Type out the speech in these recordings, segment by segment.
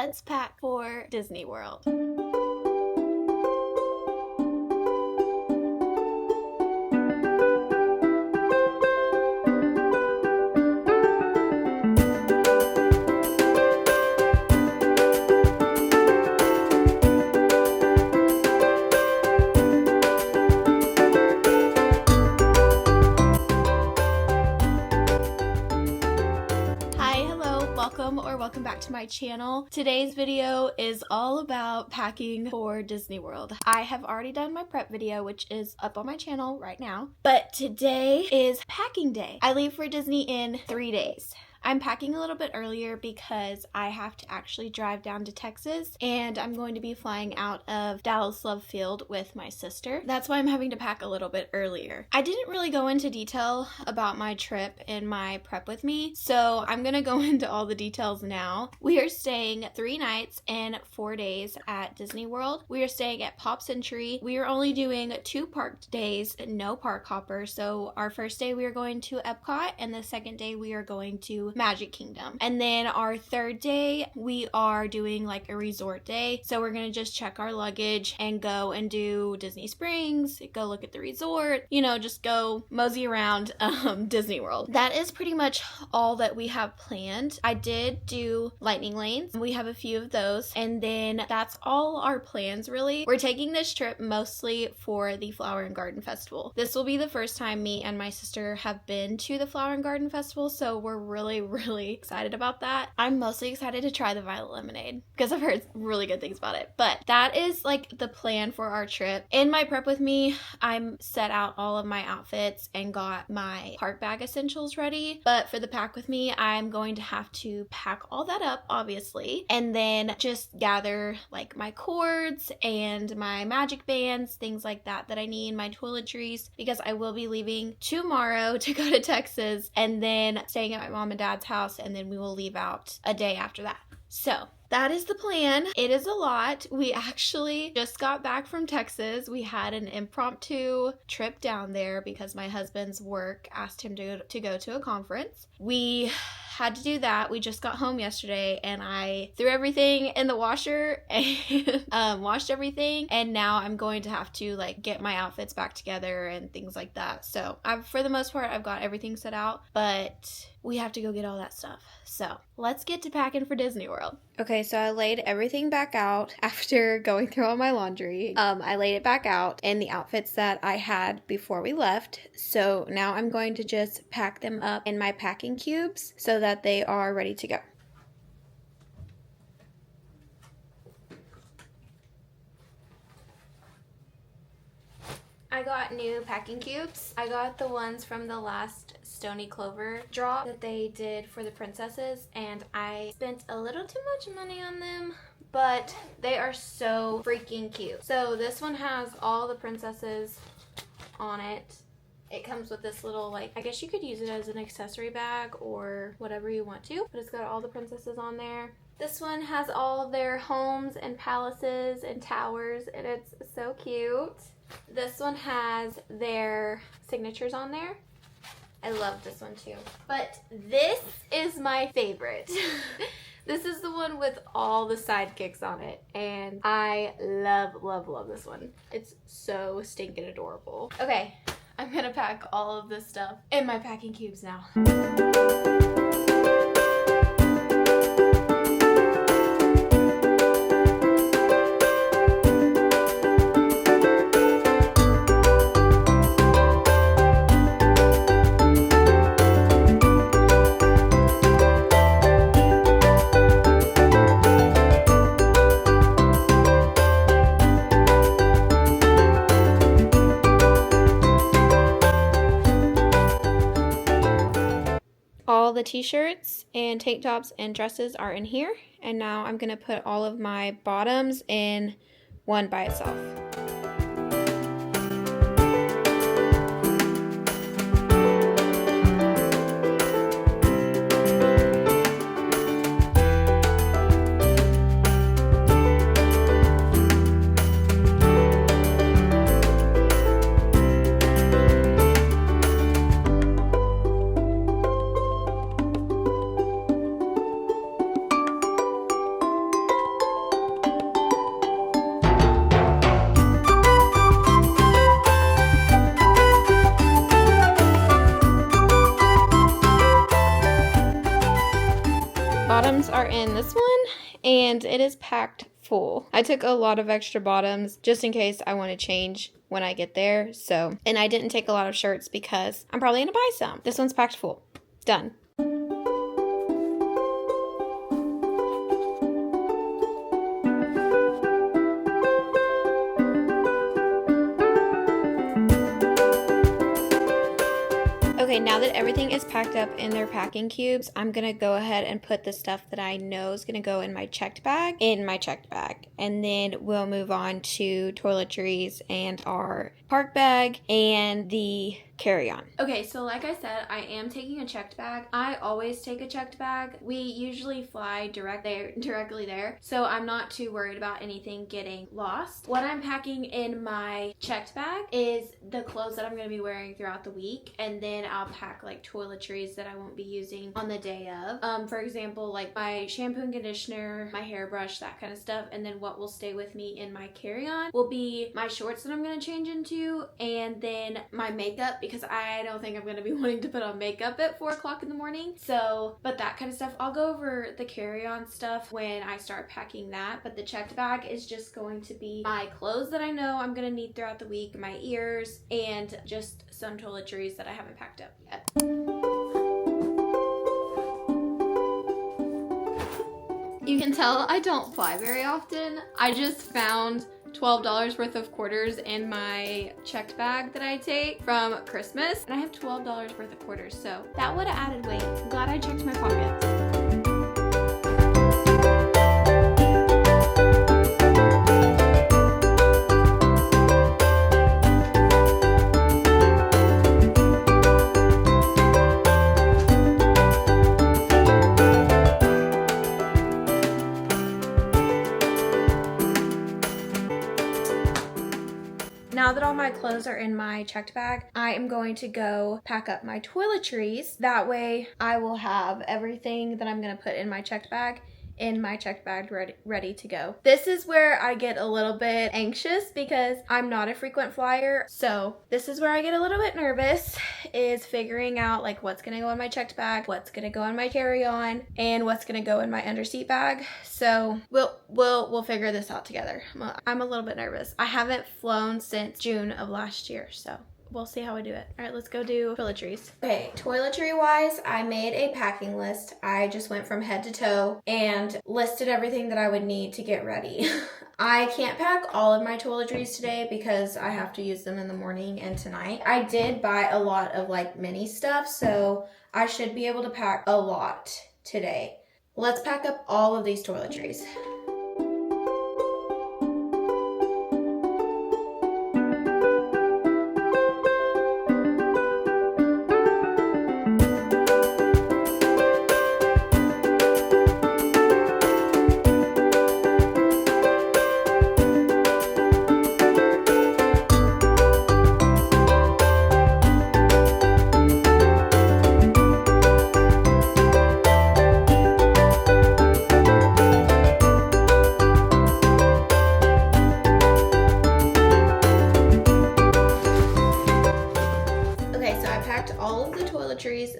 let's pack for Disney World. Welcome back to my channel. Today's video is all about packing for Disney World. I have already done my prep video, which is up on my channel right now, but today is packing day. I leave for Disney in 3 days. I'm packing a little bit earlier because I have to actually drive down to Texas, and I'm going to be flying out of Dallas Love Field with my sister. That's why I'm having to pack a little bit earlier. I didn't really go into detail about my trip in my prep with me, so I'm gonna go into all the details now. We are staying 3 nights and 4 days at Disney World. We are staying at Pop Century. We are only doing 2 park days, no park hopper. So our first day we are going to Epcot, and the second day we are going to Magic Kingdom. And then our third day we are doing like a resort day, so we're gonna just check our luggage and go and do Disney Springs, go look at the resort, you know, just go mosey around Disney World. That is pretty much all that we have planned. I did do lightning lanes, we have a few of those, and then that's all our plans really. We're taking this trip mostly for the Flower and Garden Festival. This will be the first time me and my sister have been to the Flower and Garden Festival, so we're really excited about that. I'm mostly excited to try the violet lemonade because I've heard really good things about it. But that is like the plan for our trip. In my prep with me, I'm set out all of my outfits and got my park bag essentials ready. But for the pack with me, I'm going to have to pack all that up, obviously, and then just gather like my cords and my magic bands, things like that I need, my toiletries, because I will be leaving tomorrow to go to Texas and then staying at my mom and dad's house, and then we will leave out a day after that. So that is the plan. It is a lot. We actually just got back from Texas. We had an impromptu trip down there because my husband's work asked him to go to a conference. We had to do that. We just got home yesterday and I threw everything in the washer and washed everything, and now I'm going to have to like get my outfits back together and things like that. So for the most part, I've got everything set out, but we have to go get all that stuff. So let's get to packing for Disney World. Okay, so I laid everything back out after going through all my laundry. I laid it back out in the outfits that I had before we left. So now I'm going to just pack them up in my packing cubes so that they are ready to go. I got new packing cubes. I got the ones from the last Stony Clover drop that they did for the princesses, and I spent a little too much money on them, but they are so freaking cute. So this one has all the princesses on it. It comes with this little, like, I guess you could use it as an accessory bag or whatever you want to, but it's got all the princesses on there. This one has all of their homes and palaces and towers, and it's so cute. This one has their signatures on there. I love this one too. But this is my favorite. This is the one with all the sidekicks on it, and I love this one. It's so stinking adorable. Okay, I'm gonna pack all of this stuff in my packing cubes now. All the t-shirts and tank tops and dresses are in here, and now I'm gonna put all of my bottoms in one by itself. are in this one, and it is packed full. I took a lot of extra bottoms just in case I want to change when I get there. So, and I didn't take a lot of shirts because I'm probably gonna buy some. This one's packed full. Done. Okay, now that everything is packed up in their packing cubes, I'm gonna go ahead and put the stuff that I know is gonna go in my checked bag in my checked bag. And then we'll move on to toiletries and our park bag and the carry-on. Okay, so like I said, I am taking a checked bag. I always take a checked bag. We usually fly directly there, so I'm not too worried about anything getting lost. What I'm packing in my checked bag is the clothes that I'm going to be wearing throughout the week, and then I'll pack like toiletries that I won't be using on the day of. For example, like my shampoo and conditioner, my hairbrush, that kind of stuff, and then what will stay with me in my carry-on will be my shorts that I'm going to change into, and then my makeup, because I don't think I'm going to be wanting to put on makeup at 4 o'clock in the morning. So, but that kind of stuff, I'll go over the carry-on stuff when I start packing that. But the checked bag is just going to be my clothes that I know I'm going to need throughout the week, my ears, and just some toiletries that I haven't packed up yet. You can tell I don't fly very often. I just found $12 worth of quarters in my checked bag that I take from Christmas, and I have $12 worth of quarters, so that would have added weight. I'm glad I checked my pockets. Now that all my clothes are in my checked bag, I am going to go pack up my toiletries. That way I will have everything that I'm going to put in my checked bag ready to go. This is where I get a little bit anxious because I'm not a frequent flyer. So this is where I get a little bit nervous, is figuring out like what's gonna go in my checked bag, what's gonna go in my carry-on, and what's gonna go in my underseat bag. So we'll figure this out together. I'm a little bit nervous. I haven't flown since June of last year, so we'll see how I do it. All right, let's go do toiletries. Okay, toiletry wise, I made a packing list. I just went from head to toe and listed everything that I would need to get ready. I can't pack all of my toiletries today because I have to use them in the morning and tonight. I did buy a lot of like mini stuff, so I should be able to pack a lot today. Let's pack up all of these toiletries.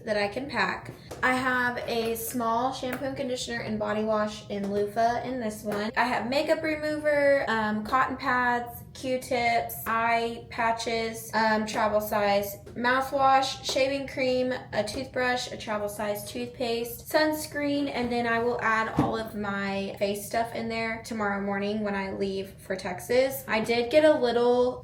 That I can pack. I have a small shampoo and conditioner and body wash in loofah in this one. I have makeup remover, cotton pads, Q-tips, eye patches, travel size mouthwash, shaving cream, a toothbrush, a travel size toothpaste, sunscreen, and then I will add all of my face stuff in there tomorrow morning when I leave for Texas. I did get a little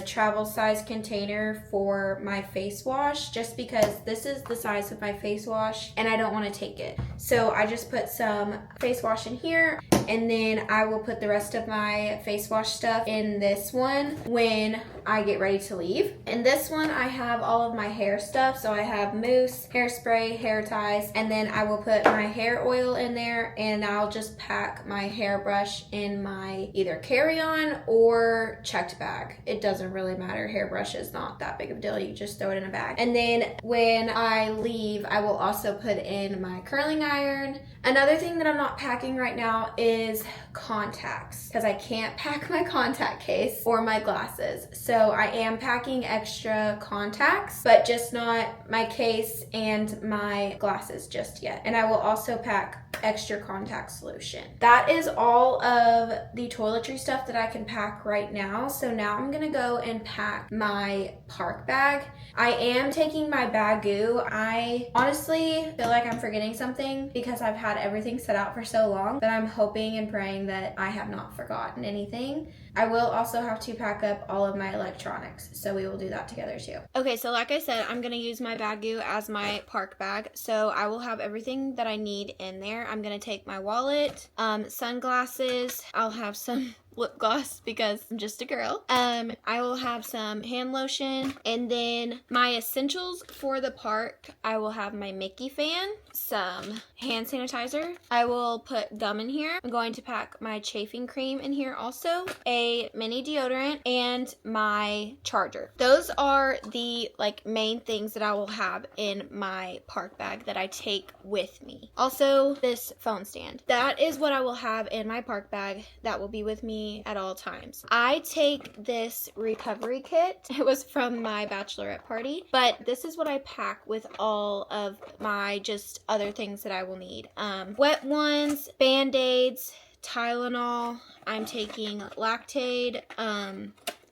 travel size container for my face wash just because this is the size of my face wash and I don't want to take it. So I just put some face wash in here, and then I will put the rest of my face wash stuff in this one when I get ready to leave. In this one I have all of my hair stuff, so I have mousse, hairspray, hair ties, and then I will put my hair oil in there, and I'll just pack my hairbrush in my either carry-on or checked bag. It doesn't really matter. Hairbrush is not that big of a deal. You just throw it in a bag. And then when I leave, I will also put in my curling iron. Another thing that I'm not packing right now is contacts, because I can't pack my contact case or my glasses. So So I am packing extra contacts, but just not my case and my glasses just yet. And I will also pack extra contact solution. That is all of the toiletry stuff that I can pack right now. So now I'm gonna go and pack my park bag. I am taking my bagoo. I honestly feel like I'm forgetting something because I've had everything set out for so long that I'm hoping and praying that I have not forgotten anything. I will also have to pack up all of my electronics, so we will do that together too. Okay, so like I said, I'm gonna use my bagoo as my park bag, so I will have everything that I need in there. I'm gonna take my wallet, sunglasses, I'll have some lip gloss because I'm just a girl. I will have some hand lotion, and then my essentials for the park, I will have my Mickey fan, some hand sanitizer. I will put gum in here. I'm going to pack my chafing cream in here also, a mini deodorant, and my charger. Those are the main things that I will have in my park bag that I take with me. Also, this phone stand. That is what I will have in my park bag that will be with me at all times. I take this recovery kit. It was from my bachelorette party, but this is what I pack with all of my just other things that I will need. Wet ones, Band-Aids, Tylenol. I'm taking Lactaid,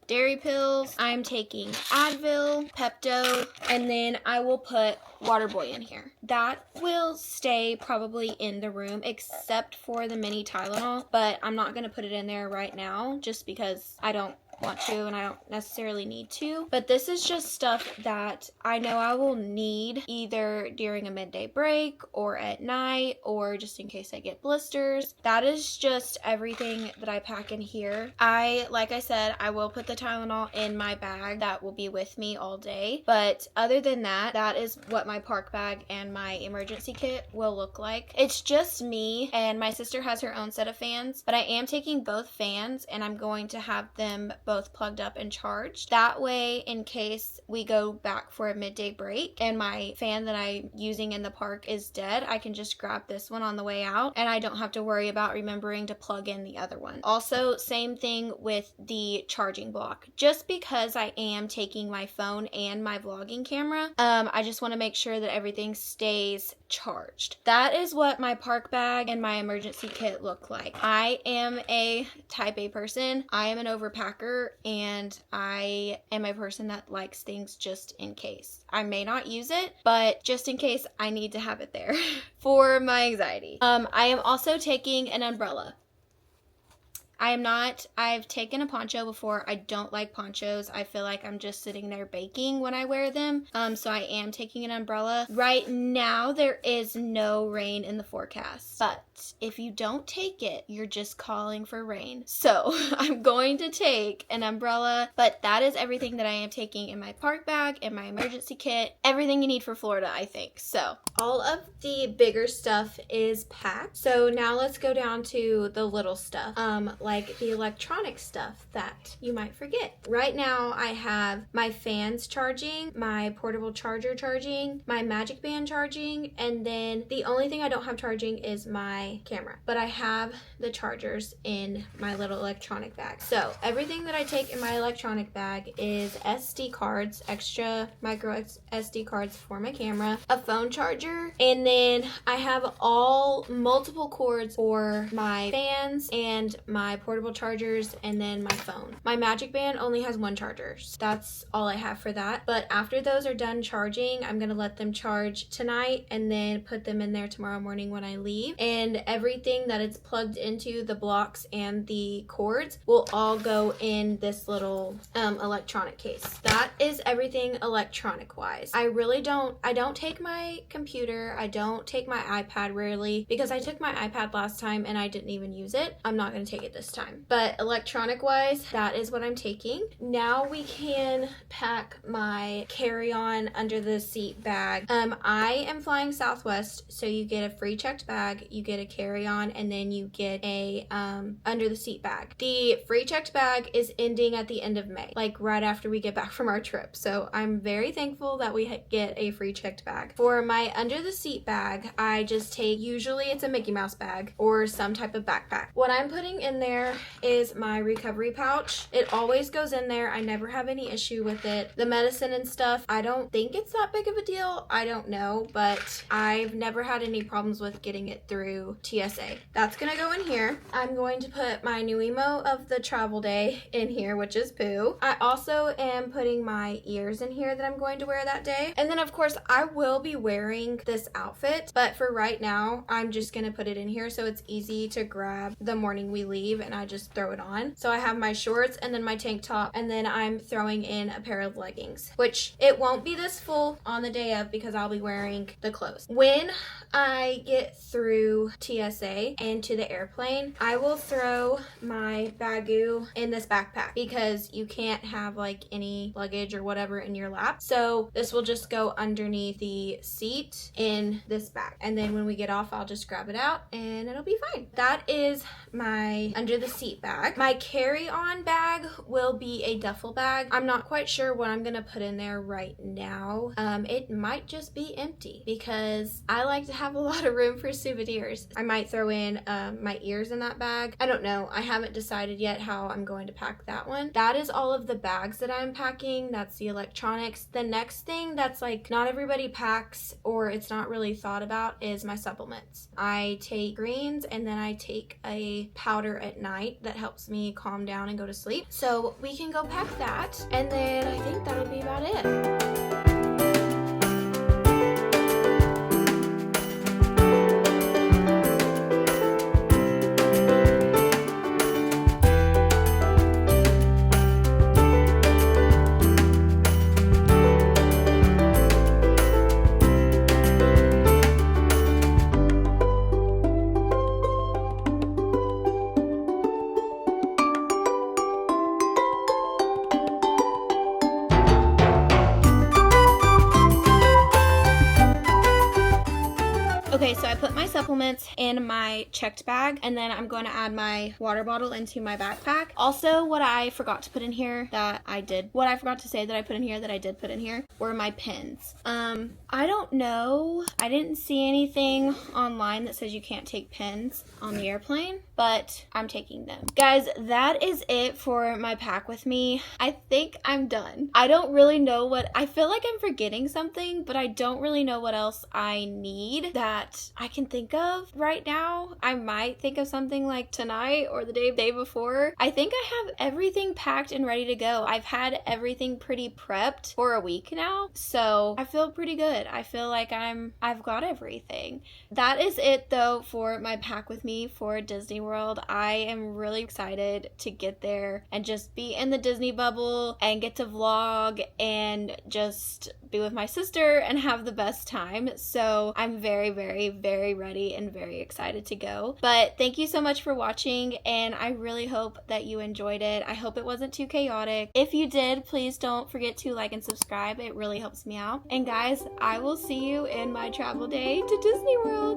dairy pills. I'm taking Advil, Pepto, and then I will put water boy in here. That will stay probably in the room except for the mini Tylenol, but I'm not going to put it in there right now just because I don't want to and I don't necessarily need to. But this is just stuff that I know I will need either during a midday break or at night or just in case I get blisters. That is just everything that I pack in here. Like I said, I will put the Tylenol in my bag. That will be with me all day. But other than that, that is what my park bag and my emergency kit will look like. It's just me, and my sister has her own set of fans, but I am taking both fans and I'm going to have them both plugged up and charged. That way, in case we go back for a midday break and my fan that I'm using in the park is dead, I can just grab this one on the way out and I don't have to worry about remembering to plug in the other one. Also, same thing with the charging block. Just because I am taking my phone and my vlogging camera, I just want to make sure that everything stays charged. That is what my park bag and my emergency kit look like. I am a type A person. I am an overpacker, and I am a person that likes things just in case. I may not use it, but just in case, I need to have it there for my anxiety. I am also taking an umbrella. I've taken a poncho before. I don't like ponchos. I feel like I'm just sitting there baking when I wear them. So I am taking an umbrella. Right now, there is no rain in the forecast. But if you don't take it, you're just calling for rain. So I'm going to take an umbrella. But that is everything that I am taking in my park bag, in my emergency kit. Everything you need for Florida, I think. So all of the bigger stuff is packed. So now let's go down to the little stuff. Like the electronic stuff that you might forget. Right now I have my fans charging, my portable charger charging, my Magic Band charging, and then the only thing I don't have charging is my camera. But I have the chargers in my little electronic bag. So everything that I take in my electronic bag is SD cards, extra micro SD cards for my camera, a phone charger, and then I have multiple cords for my fans and my portable chargers, and then my phone. My Magic Band only has one charger, so that's all I have for that. But after those are done charging, I'm gonna let them charge tonight and then put them in there tomorrow morning when I leave. And everything that it's plugged into, the blocks and the cords, will all go in this little electronic case. That is everything electronic wise. I don't take my computer, I don't take my iPad rarely, because I took my iPad last time and I didn't even use it. I'm not gonna take it this time. But electronic wise, that is what I'm taking. Now we can pack my carry-on under the seat bag. I am flying Southwest, so you get a free checked bag, you get a carry-on, and then you get a under the seat bag. The free checked bag is ending at the end of May, like right after we get back from our trip. So I'm very thankful that we get a free checked bag. For my under the seat bag, I just take, usually it's a Mickey Mouse bag or some type of backpack. What I'm putting in there there is my recovery pouch. It always goes in there. I never have any issue with it. The medicine and stuff, I don't think it's that big of a deal. I don't know, but I've never had any problems with getting it through TSA. That's gonna go in here. I'm going to put my new emo of the travel day in here, which is Pooh. I also am putting my ears in here that I'm going to wear that day. And then of course I will be wearing this outfit, but for right now, I'm just gonna put it in here so it's easy to grab the morning we leave and I just throw it on. So I have my shorts and then my tank top, and then I'm throwing in a pair of leggings, which it won't be this full on the day of because I'll be wearing the clothes. When I get through TSA and to the airplane, I will throw my bagoo in this backpack because you can't have like any luggage or whatever in your lap. So this will just go underneath the seat in this bag. And then when we get off, I'll just grab it out and it'll be fine. That is my under the seat bag. My carry-on bag will be a duffel bag. I'm not quite sure what I'm gonna put in there right now. It might just be empty because I like to have a lot of room for souvenirs. I might throw in my ears in that bag. I don't know. I haven't decided yet how I'm going to pack that one. That is all of the bags that I'm packing. That's the electronics. The next thing that's like not everybody packs or it's not really thought about is my supplements. I take greens and then I take a powder at night that helps me calm down and go to sleep. So we can go pack that, and then I think that'll be about it. Okay, so I put my supplements in my checked bag, and then I'm going to add my water bottle into my backpack. Also, what I forgot to put in here that I did put in here were my pins. I don't know. I didn't see anything online that says you can't take pins on the airplane, but I'm taking them. Guys, that is it for my pack with me. I think I'm done. I don't really know I feel like I'm forgetting something, but I don't really know what else I need that I can think of right now. I might think of something like tonight or the day before. I think I have everything packed and ready to go. I've had everything pretty prepped for a week now, so I feel pretty good. I feel like I've got everything. That is it though for my pack with me for Disney World. I am really excited to get there and just be in the Disney bubble and get to vlog and just be with my sister and have the best time. So I'm very, very, very ready and very excited to go. But thank you so much for watching, and I really hope that you enjoyed it. I hope it wasn't too chaotic. If you did, please don't forget to like and subscribe. It really helps me out. And guys, I will see you in my travel day to Disney World.